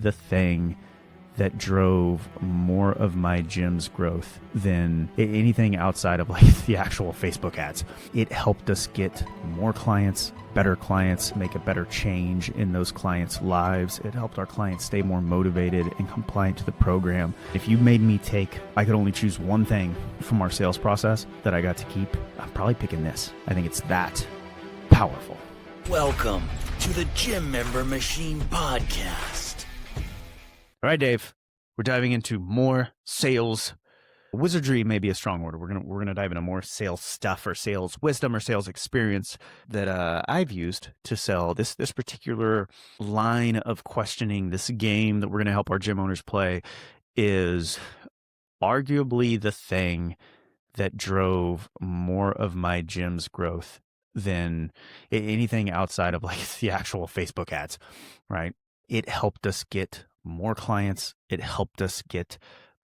the thing that drove more of my gym's growth than anything outside of like the actual Facebook ads. It helped us get more clients, better clients, make a better change in those clients' lives. It helped our clients stay more motivated and compliant to the program. If you made me I could only choose one thing from our sales process that I got to keep, I'm probably picking this. I think it's that powerful. Welcome to the Gym Member Machine Podcast. All right, Dave, we're diving into more sales. Wizardry may be a strong word. We're gonna dive into more sales stuff or sales wisdom or sales experience that I've used to sell this particular line of questioning. This game that we're gonna help our gym owners play is arguably the thing that drove more of my gym's growth than anything outside of like the actual Facebook ads, right? It helped us get more clients. It helped us get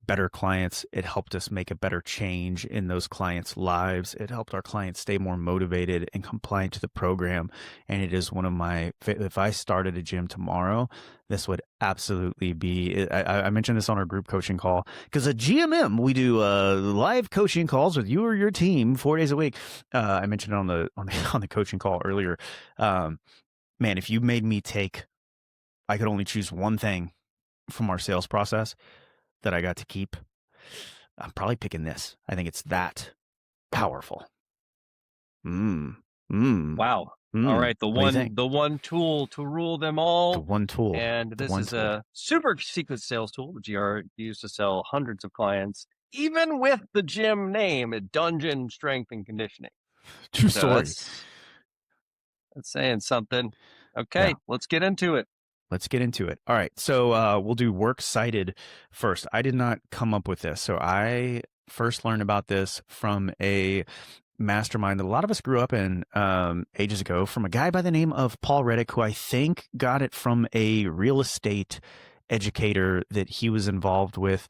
better clients. It helped us make a better change in those clients' lives. It helped our clients stay more motivated and compliant to the program. And it is one of if I started a gym tomorrow, this would absolutely be, I mentioned this on our group coaching call, because at GMM, we do live coaching calls with you or your team 4 days a week. I mentioned it on the coaching call earlier. Man, if you made me I could only choose one thing from our sales process that I got to keep, I'm probably picking this. I think it's that powerful. Wow. All right. The one tool to rule them all. The one tool. And this is a super secret sales tool that GR used to sell hundreds of clients, even with the gym name, Dungeon Strength and Conditioning. True story. That's saying something. Okay, yeah. Let's get into it. All right. So we'll do works cited first. I did not come up with this. So I first learned about this from a mastermind that a lot of us grew up in ages ago, from a guy by the name of Paul Reddick, who I think got it from a real estate educator that he was involved with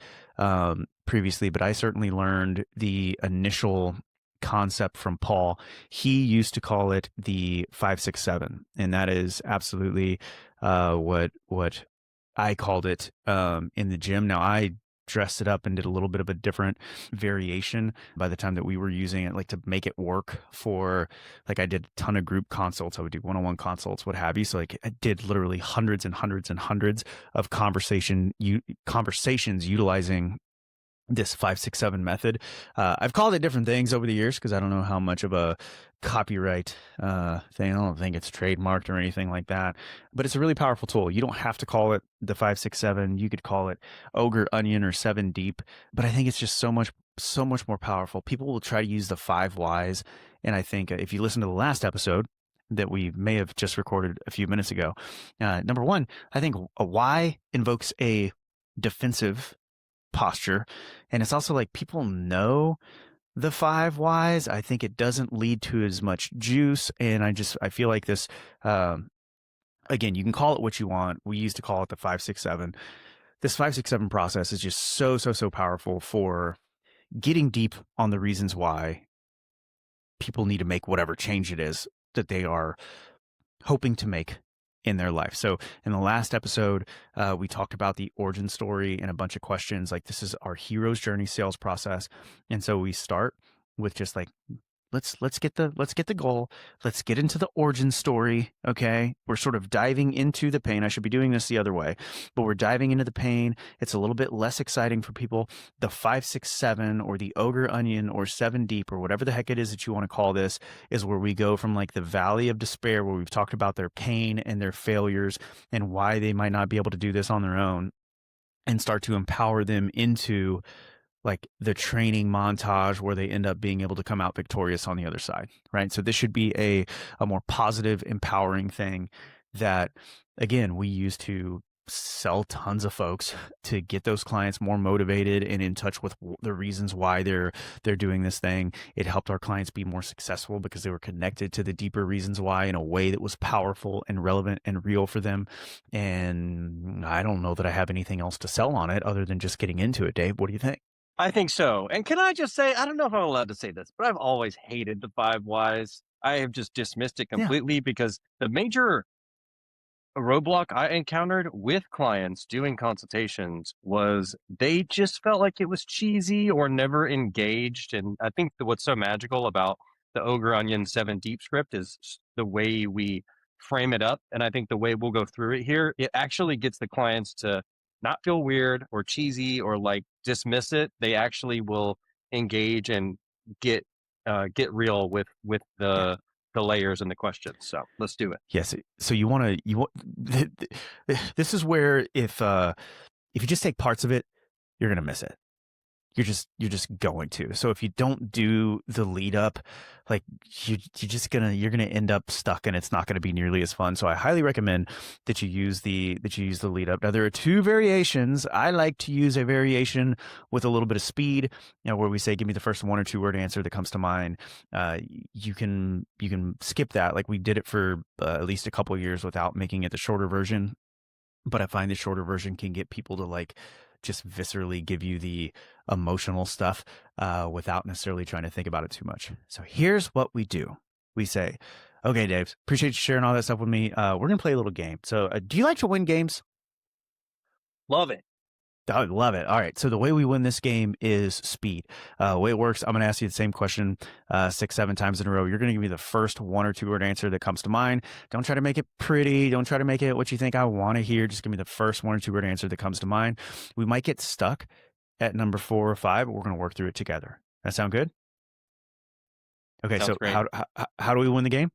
previously. But I certainly learned the initial concept from Paul. He used to call it the 5-6-7, and that is absolutely what I called it in the gym. Now I dressed it up and did a little bit of a different variation by the time that we were using it, like to make it work for, like, I did a ton of group consults. I would do one-on-one consults, what have you. So like I did literally hundreds and hundreds and hundreds of conversations utilizing this 5-6-7 method. I've called it different things over the years because I don't know how much of a copyright thing. I don't think it's trademarked or anything like that, but it's a really powerful tool. You don't have to call it the 5-6-7. You could call it Ogre, Onion, or 7 Deep, but I think it's just so much more powerful. People will try to use the 5 whys. And I think if you listen to the last episode that we may have just recorded a few minutes ago, number one, I think a why invokes a defensive posture. And it's also like, people know the 5 whys. I think it doesn't lead to as much juice. And I feel like this, again, you can call it what you want. We used to call it the 5-6-7. This 5-6-7 process is just so powerful for getting deep on the reasons why people need to make whatever change it is that they are hoping to make in their life. So in the last episode, we talked about the origin story and a bunch of questions. Like, this is our hero's journey sales process. And so we start with just like, let's get the goal. Let's get into the origin story. Okay. We're sort of diving into the pain. I should be doing this the other way, but we're diving into the pain. It's a little bit less exciting for people. The 5-6-7 or the Ogre, Onion, or 7 Deep, or whatever the heck it is that you want to call this, is where we go from like the valley of despair, where we've talked about their pain and their failures and why they might not be able to do this on their own, and start to empower them into like the training montage where they end up being able to come out victorious on the other side, right? So this should be a more positive, empowering thing that, again, we use to sell tons of folks to get those clients more motivated and in touch with the reasons why they're doing this thing. It helped our clients be more successful because they were connected to the deeper reasons why in a way that was powerful and relevant and real for them. And I don't know that I have anything else to sell on it other than just getting into it. Dave, what do you think? I think so. And can I just say, I don't know if I'm allowed to say this, but I've always hated the 5 whys. I have just dismissed it completely because the major a roadblock I encountered with clients doing consultations was they just felt like it was cheesy or never engaged. And I think that what's so magical about the Ogre Onion 7 Deep script is the way we frame it up. And I think the way we'll go through it here, it actually gets the clients to not feel weird or cheesy or like dismiss it. They actually will engage and get real with Yeah. the layers and the questions. So let's do it. Yes. So you want this is where if you just take parts of it, you're gonna miss it. You're just going to. So if you don't do the lead up, like you're gonna end up stuck and it's not gonna be nearly as fun. So I highly recommend that you use the lead up. Now there are two variations. I like to use a variation with a little bit of speed, where we say, give me the first one or two word answer that comes to mind. You can skip that. Like we did it for at least a couple of years without making it the shorter version. But I find the shorter version can get people to like just viscerally give you the emotional stuff without necessarily trying to think about it too much. So here's what we do. We say, okay, Dave, appreciate you sharing all that stuff with me. We're going to play a little game. So do you like to win games? Love it. I love it. All right. So the way we win this game is speed. The way it works, I'm going to ask you the same question 6-7 times in a row. You're going to give me the first one or two word answer that comes to mind. Don't try to make it pretty. Don't try to make it what you think I want to hear. Just give me the first one or two word answer that comes to mind. We might get stuck at number 4 or 5, but we're going to work through it together. That sound good? Okay. Sounds So great. how do we win the game?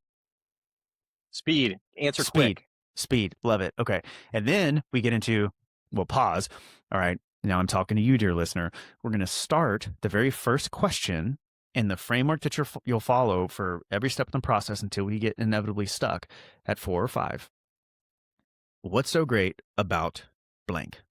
Speed. Answer Speed. quick. Speed. Love it. Okay. And then we get into, well, pause. All right. Now I'm talking to you, dear listener. We're going to start the very first question in the framework that you'll follow for every step in the process until we get inevitably stuck at 4 or 5. What's so great about blank?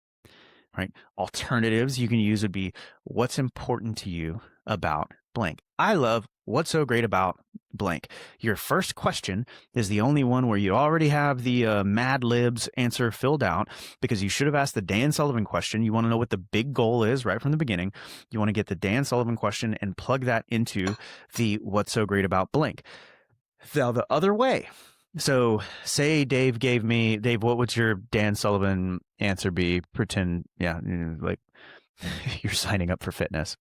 Right? Alternatives you can use would be, what's important to you about blank? I love what's so great about blank. Your first question is the only one where you already have the Mad Libs answer filled out, because you should have asked the Dan Sullivan question. You want to know what the big goal is right from the beginning. You want to get the Dan Sullivan question and plug that into the what's so great about blank. Now the other way. So say Dave, what would your Dan Sullivan answer be? Pretend, like you're signing up for fitness.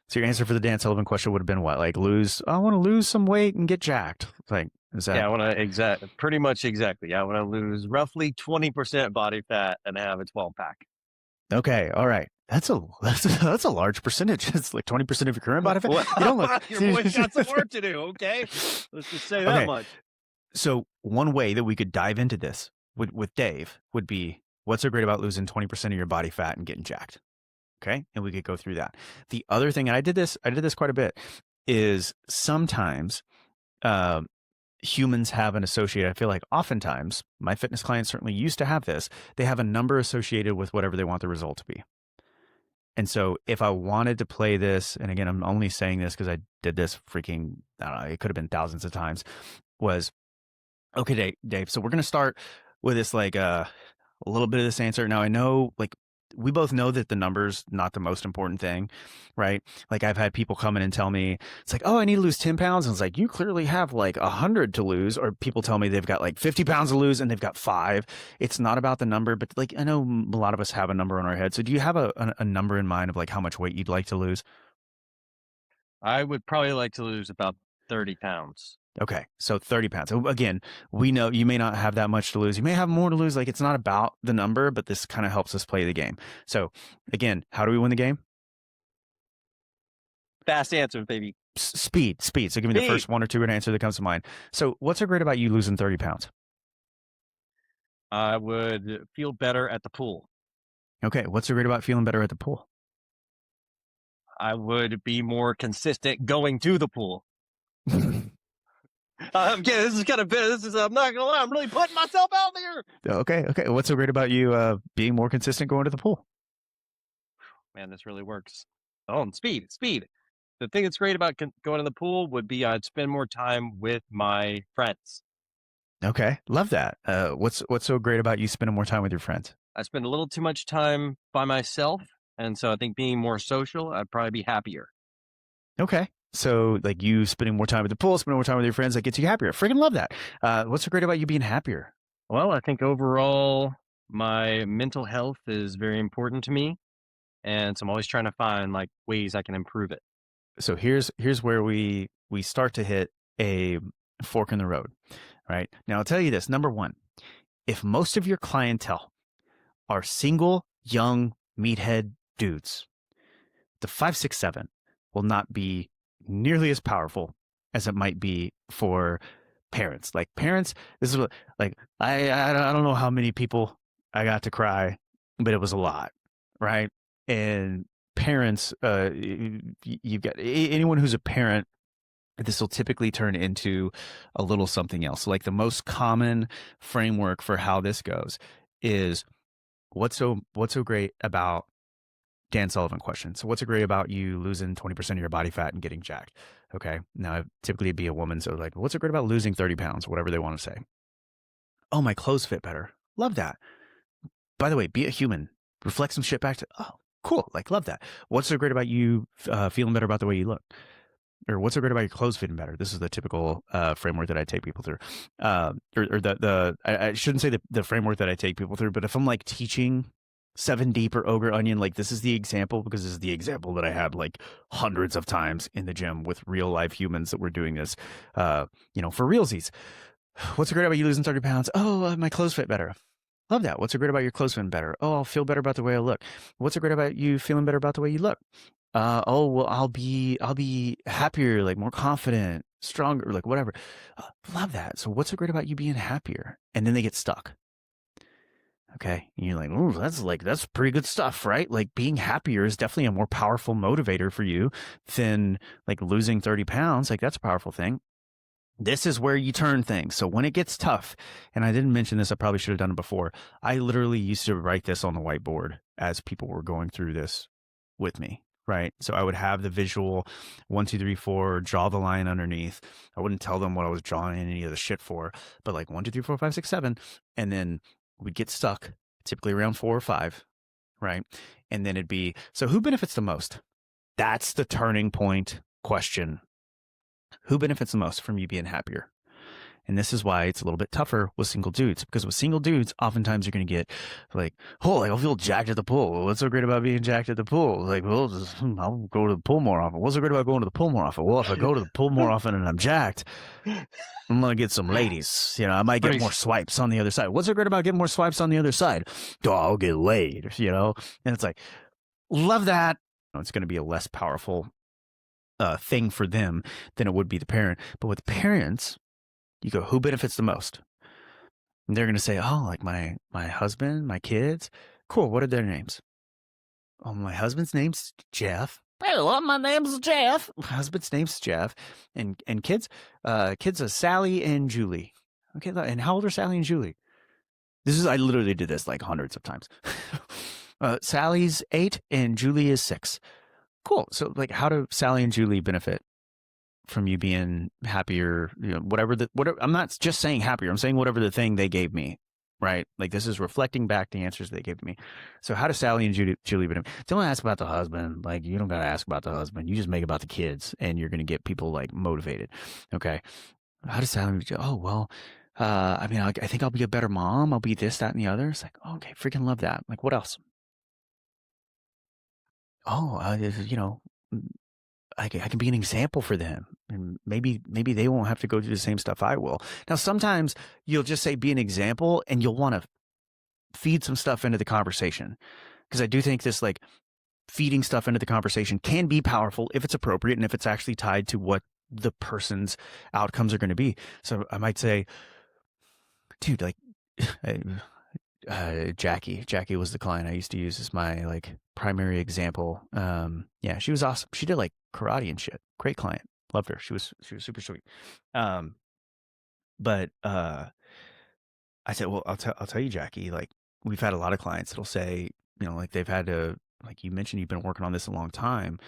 So your answer for the Dan Sullivan question would have been what? Like I want to lose some weight and get jacked. Like, is that? Yeah, I want to pretty much exactly. I want to lose roughly 20% body fat and have a 12-pack. Okay. All right. That's a large percentage. It's like 20% of your current body fat. Well, You don't look. your boy's got some work to do. Okay, let's just say that Okay. much. So one way that we could dive into this with Dave would be, what's so great about losing 20% of your body fat and getting jacked? Okay. And we could go through that. The other thing, and I did this quite a bit, is sometimes humans have an associated, I feel like oftentimes my fitness clients certainly used to have this. They have a number associated with whatever they want the result to be. And so if I wanted to play this, and again, I'm only saying this because I did this freaking, I don't know, it could have been thousands of times, was, okay, Dave, so we're going to start with this, like a little bit of this answer. Now I know, like, we both know that the number's not the most important thing, right? Like I've had people come in and tell me, it's like, oh, I need to lose 10 pounds. And it's like, you clearly have like 100 to lose. Or people tell me they've got like 50 pounds to lose and they've got 5. It's not about the number, but like, I know a lot of us have a number on our head. So do you have a number in mind of like how much weight you'd like to lose? I would probably like to lose about 30 pounds. Okay. So 30 pounds. So again, we know you may not have that much to lose. You may have more to lose. Like it's not about the number, but this kind of helps us play the game. So again, how do we win the game? Fast answers, baby. Speed. So give me the first one or two word answer that comes to mind. So what's so great about you losing 30 pounds? I would feel better at the pool. Okay. What's so great about feeling better at the pool? I would be more consistent going to the pool. I'm not gonna lie, I'm really putting myself out there. Okay. What's so great about you being more consistent going to the pool? Man, this really works. Oh, and speed. The thing that's great about going to the pool would be I'd spend more time with my friends. Okay. Love that. What's so great about you spending more time with your friends? I spend a little too much time by myself, and so I think being more social, I'd probably be happier. Okay. So like you spending more time at the pool, spending more time with your friends, that gets you happier. Freaking love that. What's so great about you being happier? Well, I think overall, my mental health is very important to me, and so I'm always trying to find like ways I can improve it. So here's where we start to hit a fork in the road, right? Now I'll tell you this. Number one, if most of your clientele are single, young, meathead dudes, the 567 will not be nearly as powerful as it might be for parents. Like parents, this is what like I don't know how many people I got to cry, but it was a lot, right? And parents, you've got anyone who's a parent. This will typically turn into a little something else. So like the most common framework for how this goes is what's so great about Dan Sullivan question. So what's so great about you losing 20% of your body fat and getting jacked? Okay. Now typically it'd be a woman. So like, what's so great about losing 30 pounds, whatever they want to say. Oh, my clothes fit better. Love that. By the way, be a human. Reflect some shit back to, oh, cool. Like, love that. What's so great about you feeling better about the way you look? Or what's so great about your clothes fitting better? This is the typical framework that I take people through. I shouldn't say the framework that I take people through, but if I'm like teaching Seven Deep or Ogre Onion, like this is the example because this is the example that I had like hundreds of times in the gym with real life humans that were doing this, for realsies. What's so great about you losing 30 pounds? Oh, my clothes fit better. Love that. What's so great about your clothes fitting better? Oh, I'll feel better about the way I look. What's so great about you feeling better about the way you look? Oh, well, I'll be happier, like more confident, stronger, like whatever. Love that. So what's so great about you being happier? And then they get stuck. Okay. And you're like, oh, that's pretty good stuff, right? Like being happier is definitely a more powerful motivator for you than like losing 30 pounds. Like that's a powerful thing. This is where you turn things. So when it gets tough, and I didn't mention this, I probably should have done it before. I literally used to write this on the whiteboard as people were going through this with me, right? So I would have the visual 1, 2, 3, 4, draw the line underneath. I wouldn't tell them what I was drawing any of the shit for, but like 1, 2, 3, 4, 5, 6, 7. And then we'd get stuck, typically around 4 or 5, right? And then it'd be, so who benefits the most? That's the turning point question. Who benefits the most from you being happier? And this is why it's a little bit tougher with single dudes, because with single dudes, oftentimes you're going to get like, oh, like, I'll feel jacked at the pool. What's so great about being jacked at the pool? Like, well, I'll go to the pool more often. What's so great about going to the pool more often? Well, if I go to the pool more often and I'm jacked, I'm going to get some ladies. I might get Pretty more swipes on the other side. What's so great about getting more swipes on the other side? Oh, I'll get laid, And it's like, love that. It's going to be a less powerful thing for them than it would be the parent. But with parents, you go, who benefits the most? And they're going to say, oh, like my husband, my kids. Cool. What are their names? Oh, my husband's name's Jeff. Hey, well, my name's Jeff. My husband's name's Jeff. And kids are Sally and Julie. Okay. And how old are Sally and Julie? I literally did this like hundreds of times. Sally's 8 and Julie is 6. Cool. So like, how do Sally and Julie benefit from you being happier? Whatever I'm not just saying happier. I'm saying whatever the thing they gave me, right? Like this is reflecting back the answers they gave me. So how do Sally and Julie benefit? Don't ask about the husband. Like you don't got to ask about the husband. You just make about the kids and you're going to get people like motivated. Okay. How does Sally? Oh, well, I think I'll be a better mom. I'll be this, that, and the other. It's like, oh, okay, freaking love that. Like what else? Oh, I can be an example for them, and maybe they won't have to go through the same stuff I will. Now, sometimes you'll just say be an example, and you'll want to feed some stuff into the conversation, because I do think this like feeding stuff into the conversation can be powerful if it's appropriate and if it's actually tied to what the person's outcomes are going to be. So I might say, dude, like Jackie was the client I used to use as my like primary example. Yeah, she was awesome. She did like karate and shit. Great client. Loved her. She was super sweet. But I said, well, I'll tell you, Jackie, like we've had a lot of clients that'll say, like they've had to, like you mentioned, you've been working on this a long time.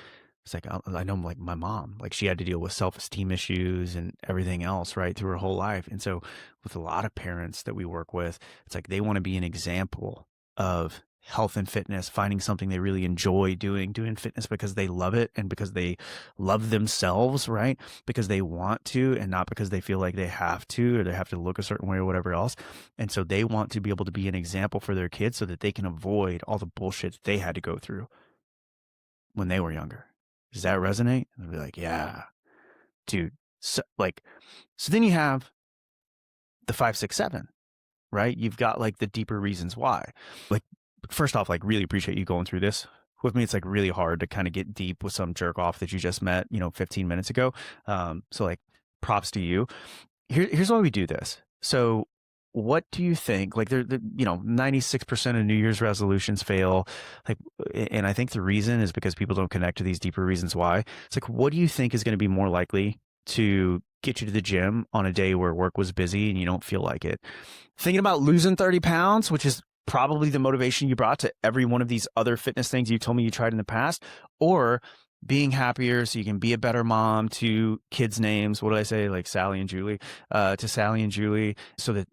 It's like, I know like my mom, like she had to deal with self-esteem issues and everything else, right, through her whole life. And so with a lot of parents that we work with, it's like they want to be an example of health and fitness, finding something they really enjoy doing fitness because they love it and because they love themselves, right? Because they want to and not because they feel like they have to or they have to look a certain way or whatever else. And so they want to be able to be an example for their kids so that they can avoid all the bullshit that they had to go through when they were younger. Does that resonate? And they'll be like, yeah, dude. So then you have the 5, 6, 7, right? You've got like the deeper reasons why. Like, first off, like, really appreciate you going through this with me. It's like really hard to kind of get deep with some jerk off that you just met, 15 minutes ago. So like, props to you. Here's why we do this. So what do you think? Like, 96% of New Year's resolutions fail. Like, and I think the reason is because people don't connect to these deeper reasons why. It's like, what do you think is going to be more likely to get you to the gym on a day where work was busy and you don't feel like it? Thinking about losing 30 pounds, which is probably the motivation you brought to every one of these other fitness things you told me you tried in the past, or being happier so you can be a better mom to kids' names. What did I say? Like Sally and Julie, to Sally and Julie, so that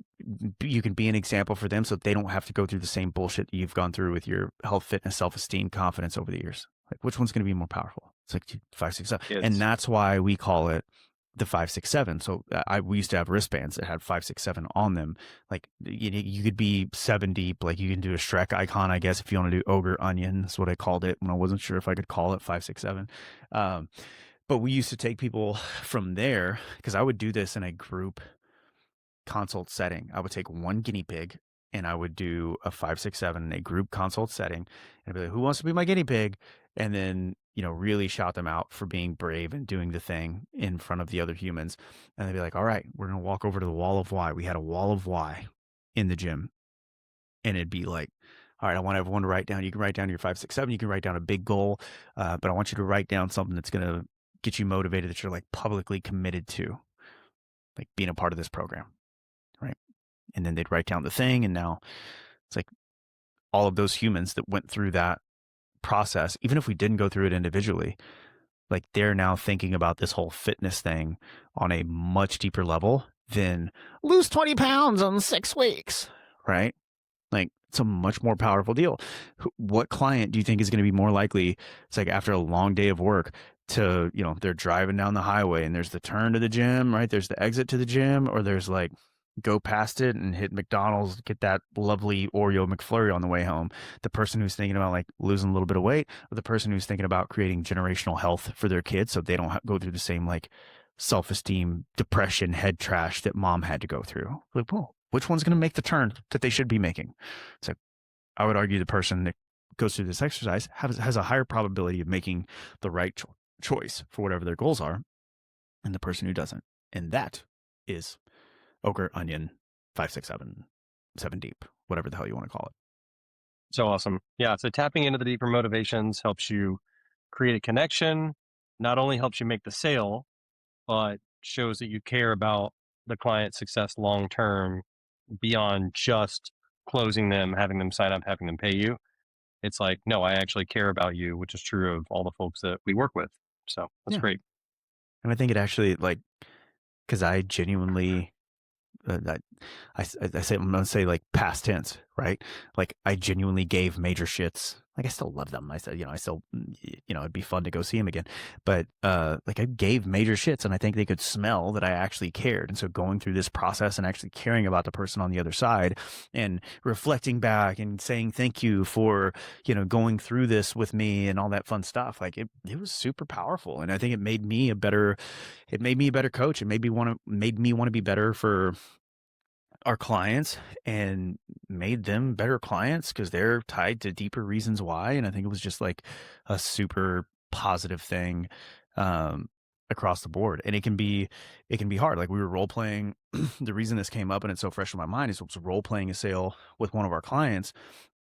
you can be an example for them so that they don't have to go through the same bullshit you've gone through with your health, fitness, self-esteem, confidence over the years. Like, which one's going to be more powerful? It's like 5, 6, 7. Kids. And that's why we call it the 5, 6, 7. So we used to have wristbands that had 5, 6, 7 on them. Like, you could be 7 deep. Like, you can do a Shrek icon, I guess, if you want to do ogre onion. That's what I called it when I wasn't sure if I could call it 5, 6, 7. But we used to take people from there, because I would do this in a group consult setting. I would take one guinea pig and I would do a 5, 6, 7 in a group consult setting, and I'd be like, who wants to be my guinea pig? And then, really shout them out for being brave and doing the thing in front of the other humans. And they'd be like, all right, we're going to walk over to the wall of why. We had a wall of why in the gym. And it'd be like, all right, I want everyone to write down. You can write down your 5, 6, 7. You can write down a big goal, but I want you to write down something that's going to get you motivated, that you're like publicly committed to, like being a part of this program, right? And then they'd write down the thing. And now it's like all of those humans that went through that process, even if we didn't go through it individually, like they're now thinking about this whole fitness thing on a much deeper level than lose 20 pounds in 6 weeks, right? Like, it's a much more powerful deal. What client do you think is going to be more likely? It's like after a long day of work to, they're driving down the highway and there's the turn to the gym, right? There's the exit to the gym, or there's like go past it and hit McDonald's, get that lovely Oreo McFlurry on the way home. The person who's thinking about like losing a little bit of weight, or the person who's thinking about creating generational health for their kids so they don't go through the same like self-esteem, depression, head trash that mom had to go through. Like, whoa, which one's going to make the turn that they should be making? So I would argue the person that goes through this exercise has a higher probability of making the right choice for whatever their goals are than the person who doesn't. And that is ogre, onion, 5, 6, 7, 7 deep, whatever the hell you want to call it. So awesome. Yeah. So tapping into the deeper motivations helps you create a connection, not only helps you make the sale, but shows that you care about the client's success long term beyond just closing them, having them sign up, having them pay you. It's like, no, I actually care about you, which is true of all the folks that we work with. So that's great. And I think it actually, like, because I genuinely, I say, I'm going to say like past tense, right? Like, I genuinely gave major shits. Like, I still love them. I said, I still, it'd be fun to go see them again. But like, I gave major shits, and I think they could smell that I actually cared. And so going through this process and actually caring about the person on the other side and reflecting back and saying thank you for, going through this with me and all that fun stuff, like it was super powerful. And I think it made me a better coach. It made me want to be better for our clients and made them better clients because they're tied to deeper reasons why. And I think it was just like a super positive thing across the board. And it can be hard. Like, we were role playing. The reason this came up and it's so fresh in my mind is it was role playing a sale with one of our clients.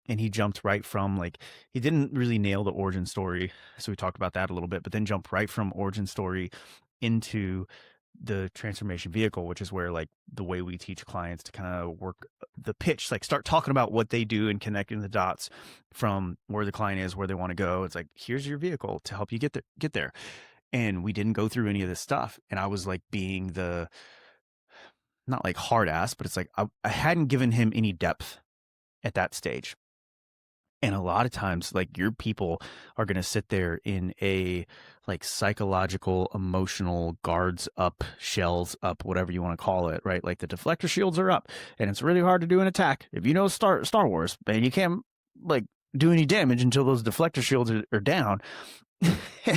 And he jumped right from, like, he didn't really nail the origin story. So we talked about that a little bit, but then jumped right from origin story into the transformation vehicle, which is where, like, the way we teach clients to kind of work the pitch, like start talking about what they do and connecting the dots from where the client is, where they want to go. It's like, here's your vehicle to help you get there. And we didn't go through any of this stuff. And I was like being the, not like hard ass, but it's like I hadn't given him any depth at that stage. And a lot of times, like, your people are going to sit there in a like psychological, emotional guards up, shells up, whatever you want to call it, right? Like the deflector shields are up, and it's really hard to do an attack if you know Star Wars, and you can't like do any damage until those deflector shields are down.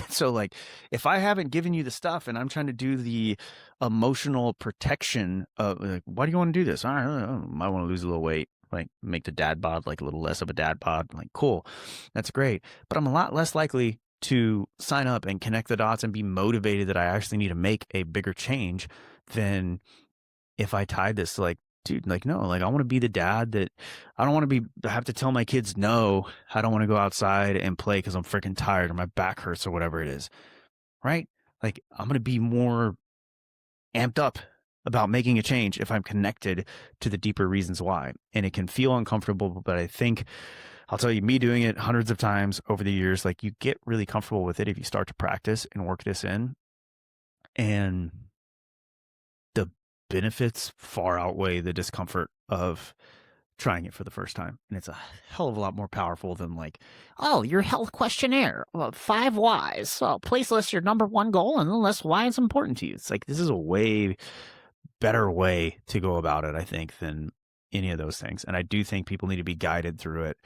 So like, if I haven't given you the stuff and I'm trying to do the emotional protection of like, why do you want to do this? I don't know, I might want to lose a little weight, like make the dad bod like a little less of a dad bod. Like, cool, that's great. But I'm a lot less likely to sign up and connect the dots and be motivated that I actually need to make a bigger change than if I tied this to like, dude, like, no, like I want to be the dad that I don't want to have to tell my kids, no, I don't want to go outside and play because I'm freaking tired or my back hurts or whatever it is. Right. Like, I'm going to be more amped up about making a change if I'm connected to the deeper reasons why. And it can feel uncomfortable, but I think I'll tell you, me doing it hundreds of times over the years, like, you get really comfortable with it if you start to practice and work this in. And the benefits far outweigh the discomfort of trying it for the first time. And it's a hell of a lot more powerful than like, oh, your health questionnaire, 5 whys. So please list your number one goal and then list why it's important to you. It's like, this is a way better way to go about it, I think, than any of those things. And I do think people need to be guided through it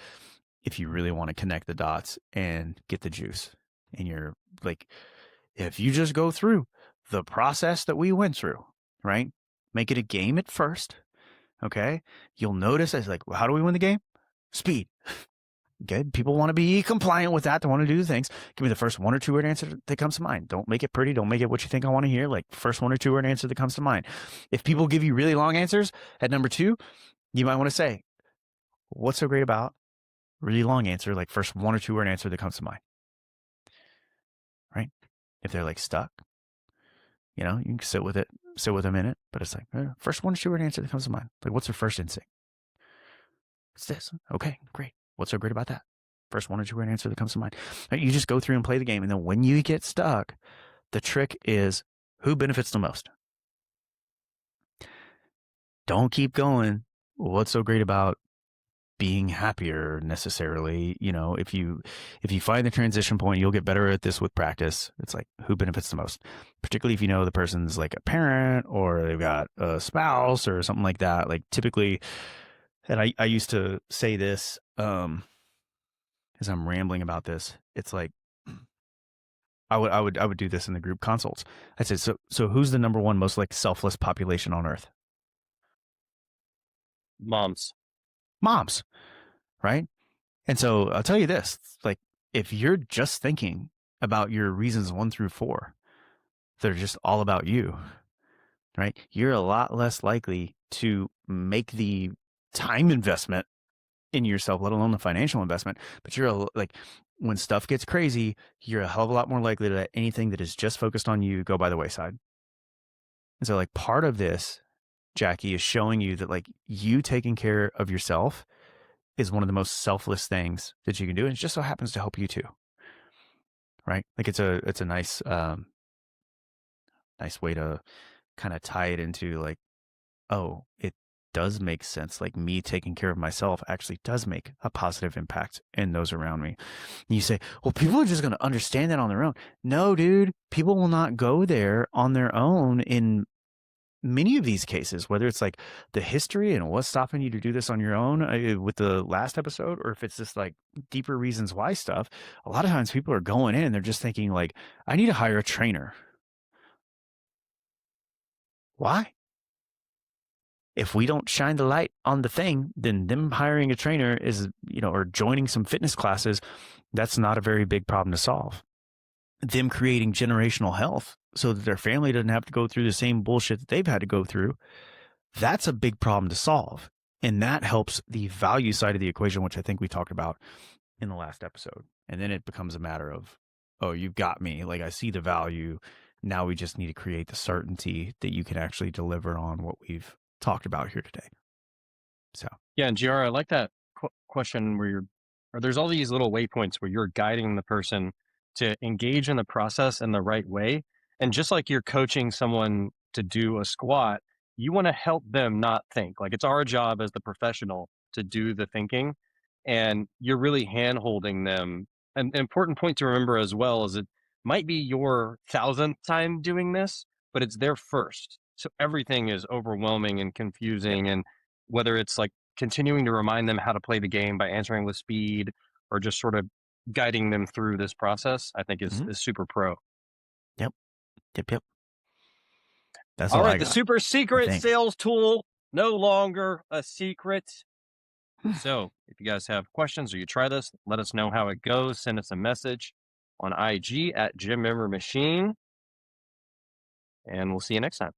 if you really want to connect the dots and get the juice. And you're like, if you just go through the process that we went through, right? Make it a game at first. Okay. You'll notice it's like, well, how do we win the game? Speed. Okay. People want to be compliant with that. They want to do the things. Give me the first 1 or 2 word answer that comes to mind. Don't make it pretty. Don't make it what you think I want to hear. Like, first 1 or 2 word answer that comes to mind. If people give you really long answers at number 2, you might want to say, what's so great about really long answer? Like, first 1 or 2 word answer that comes to mind. Right. If they're like stuck, you know, you can sit with a minute, but it's like, first 1 or 2 word answer that comes to mind. Like, what's their first instinct? It's this. Okay, great. What's so great about that? First 1 or 2 word answer that comes to mind. Right, you just go through and play the game. And then when you get stuck, the trick is who benefits the most. Don't keep going. What's so great about being happier necessarily? You know, if you find the transition point, you'll get better at this with practice. It's like, who benefits the most, particularly if you know the person's like a parent or they've got a spouse or something like that. Like, typically, and I used to say this as I'm rambling about this, it's like, I would do this in the group consults. I said, so who's the number one most like selfless population on earth? Moms. Right? And so I'll tell you this, like, if you're just thinking about your reasons 1 through 4, they're just all about you, right? You're a lot less likely to make the time investment in yourself, let alone the financial investment. But like, when stuff gets crazy, you're a hell of a lot more likely to let anything that is just focused on you go by the wayside. And so, like, part of this, Jackie, is showing you that like, you taking care of yourself is one of the most selfless things that you can do. And it just so happens to help you too. Right? Like, it's a nice, nice way to kind of tie it into like, oh, it does make sense. Like, me taking care of myself actually does make a positive impact in those around me. And you say, well, people are just going to understand that on their own. No, dude, people will not go there on their own in many of these cases, whether it's like the history and what's stopping you to do this on your own with the last episode, or if it's just like deeper reasons why stuff. A lot of times people are going in and they're just thinking like, I need to hire a trainer. Why? If we don't shine the light on the thing, then them hiring a trainer is, you know, or joining some fitness classes, that's not a very big problem to solve. Them creating generational health so that their family doesn't have to go through the same bullshit that they've had to go through, that's a big problem to solve. And that helps the value side of the equation, which I think we talked about in the last episode. And then it becomes a matter of, oh, you've got me. Like, I see the value. Now we just need to create the certainty that you can actually deliver on what we've talked about here today. So, yeah. And GR, I like that question where there's all these little waypoints where you're guiding the person to engage in the process in the right way. And just like you're coaching someone to do a squat, you want to help them not think. Like, it's our job as the professional to do the thinking. and you're really hand holding them. An important point to remember as well is it might be your thousandth time doing this, but it's their first. So everything is overwhelming and Yep. confusing. And whether it's like continuing to remind them how to play the game by answering with speed or just sort of guiding them through this process, I think Mhm. is super pro. Yep. Yep. Yep. That's All all right, I the got, super I secret think. sales tool, no longer a secret. So if you guys have questions or you try this, let us know how it goes. Send us a message on IG at Gym Member Machine, and we'll see you next time.